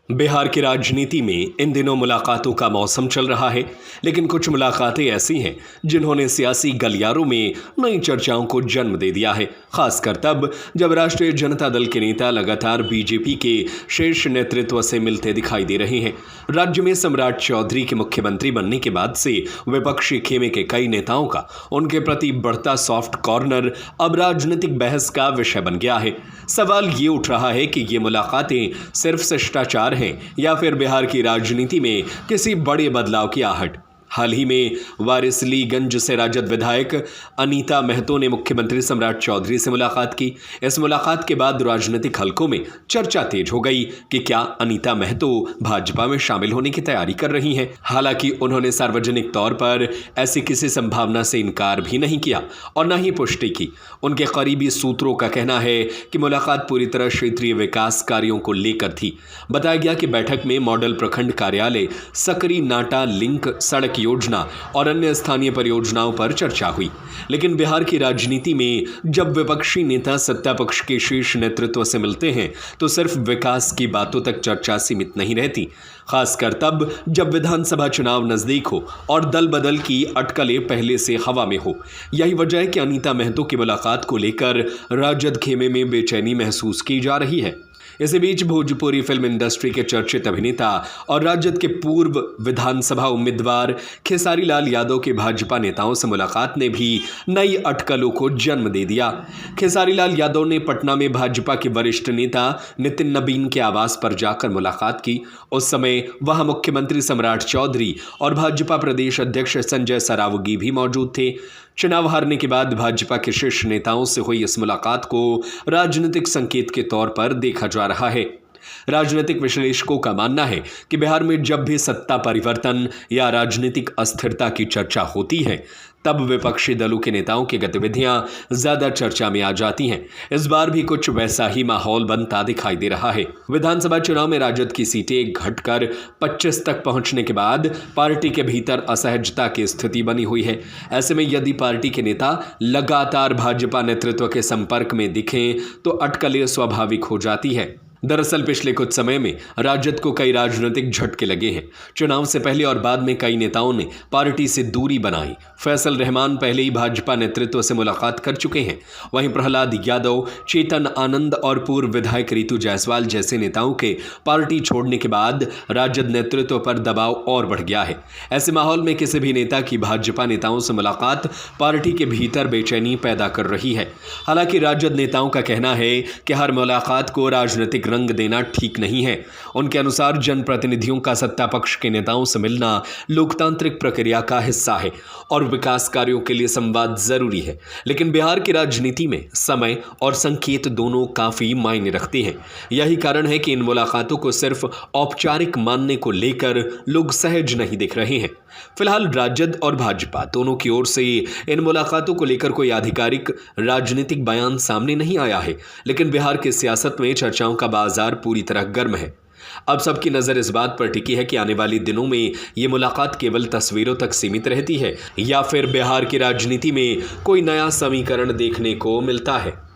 बिहार की राजनीति में इन दिनों मुलाकातों का मौसम चल रहा है, लेकिन कुछ मुलाकातें ऐसी हैं जिन्होंने सियासी गलियारों में नई चर्चाओं को जन्म दे दिया है। खासकर तब जब राष्ट्रीय जनता दल के नेता लगातार बीजेपी के शीर्ष नेतृत्व से मिलते दिखाई दे रहे हैं। राज्य में सम्राट चौधरी के मुख्यमंत्री बनने के बाद से विपक्षी खेमे के कई नेताओं का उनके प्रति बढ़ता सॉफ्ट कॉर्नर अब राजनीतिक बहस का विषय बन गया है। सवाल ये उठ रहा है कि ये मुलाकातें सिर्फ शिष्टाचार हैं या फिर बिहार की राजनीति में किसी बड़े बदलाव की आहट। हाल ही में वारिसलीगंज से राजद विधायक अनीता महतो ने मुख्यमंत्री सम्राट चौधरी से मुलाकात की। इस मुलाकात के बाद राजनीतिक हलकों में चर्चा तेज हो गई कि क्या अनीता महतो भाजपा में शामिल होने की तैयारी कर रही हैं। हालांकि उन्होंने सार्वजनिक तौर पर ऐसी किसी संभावना से इनकार भी नहीं किया और न ही पुष्टि की। उनके करीबी सूत्रों का कहना है कि मुलाकात पूरी तरह क्षेत्रीय विकास कार्यों को लेकर थी। बताया गया कि बैठक में मॉडल प्रखंड कार्यालय, सकरी नाटा लिंक सड़क योजना और अन्य स्थानीय परियोजनाओं पर चर्चा हुई। लेकिन बिहार की राजनीति में जब विपक्षी नेता सत्ता पक्ष के शीर्ष नेतृत्व से मिलते हैं तो सिर्फ विकास की बातों तक चर्चा सीमित नहीं रहती, खासकर तब जब विधानसभा चुनाव नजदीक हो और दल बदल की अटकलें पहले से हवा में हो। यही वजह है कि अनीता महतो की मुलाकात को लेकर राजद खेमे में बेचैनी महसूस की जा रही है। इसी बीच भोजपुरी फिल्म इंडस्ट्री के चर्चित अभिनेता और राजद के पूर्व विधानसभा उम्मीदवार खेसारी लाल यादव के भाजपा नेताओं से मुलाकात ने भी नई अटकलों को जन्म दे दिया। खेसारी लाल यादव ने पटना में भाजपा के वरिष्ठ नेता नितिन नबीन के आवास पर जाकर मुलाकात की। उस समय वहां मुख्यमंत्री सम्राट चौधरी और भाजपा प्रदेश अध्यक्ष संजय सरावगी भी मौजूद थे। चुनाव हारने के बाद भाजपा के शीर्ष नेताओं से हुई इस मुलाकात को राजनीतिक संकेत के तौर पर देखा जा रहा है। राजनीतिक विश्लेषकों का मानना है कि बिहार में जब भी सत्ता परिवर्तन या राजनीतिक अस्थिरता की चर्चा होती है तब विपक्षी दलों के नेताओं की गतिविधियां ज्यादा चर्चा में आ जाती हैं। इस बार भी कुछ वैसा ही माहौल बनता दिखाई दे रहा है। विधानसभा चुनाव में राजद की सीटें घटकर 25 तक पहुंचने के बाद पार्टी के भीतर असहजता की स्थिति बनी हुई है। ऐसे में यदि पार्टी के नेता लगातार भाजपा नेतृत्व के संपर्क में दिखें तो अटकलें स्वाभाविक हो जाती है। दरअसल पिछले कुछ समय में राजद को कई राजनीतिक झटके लगे हैं। चुनाव से पहले और बाद में कई नेताओं ने पार्टी से दूरी बनाई। फैसल रहमान पहले ही भाजपा नेतृत्व से मुलाकात कर चुके हैं। वहीं प्रहलाद यादव, चेतन आनंद और पूर्व विधायक रितु जायसवाल जैसे नेताओं के पार्टी छोड़ने के बाद राजद नेतृत्व पर दबाव और बढ़ गया है। ऐसे माहौल में किसी भी नेता की भाजपा नेताओं से मुलाकात पार्टी के भीतर बेचैनी पैदा कर रही है। हालांकि राजद नेताओं का कहना है कि हर मुलाकात को राजनीतिक रंग देना ठीक नहीं है। उनके अनुसार जनप्रतिनिधियों का सत्ता पक्ष के नेताओं से मिलना लोकतांत्रिक प्रक्रिया का हिस्सा है और विकास कार्यों के लिए संवाद जरूरी है। लेकिन बिहार की राजनीति में समय और संकेत दोनों काफी मायने रखते हैं। यही कारण है कि इन मुलाकातों को सिर्फ औपचारिक मानने को लेकर लोग सहज नहीं दिख रहे हैं। फिलहाल राजद और भाजपा दोनों की ओर से इन मुलाकातों को लेकर कोई आधिकारिक राजनीतिक बयान सामने नहीं आया है, लेकिन बिहार की सियासत में चर्चाओं का बाजार पूरी तरह गर्म है। अब सबकी नजर इस बात पर टिकी है कि आने वाले दिनों में ये मुलाकात केवल तस्वीरों तक सीमित रहती है या फिर बिहार की राजनीति में कोई नया समीकरण देखने को मिलता है।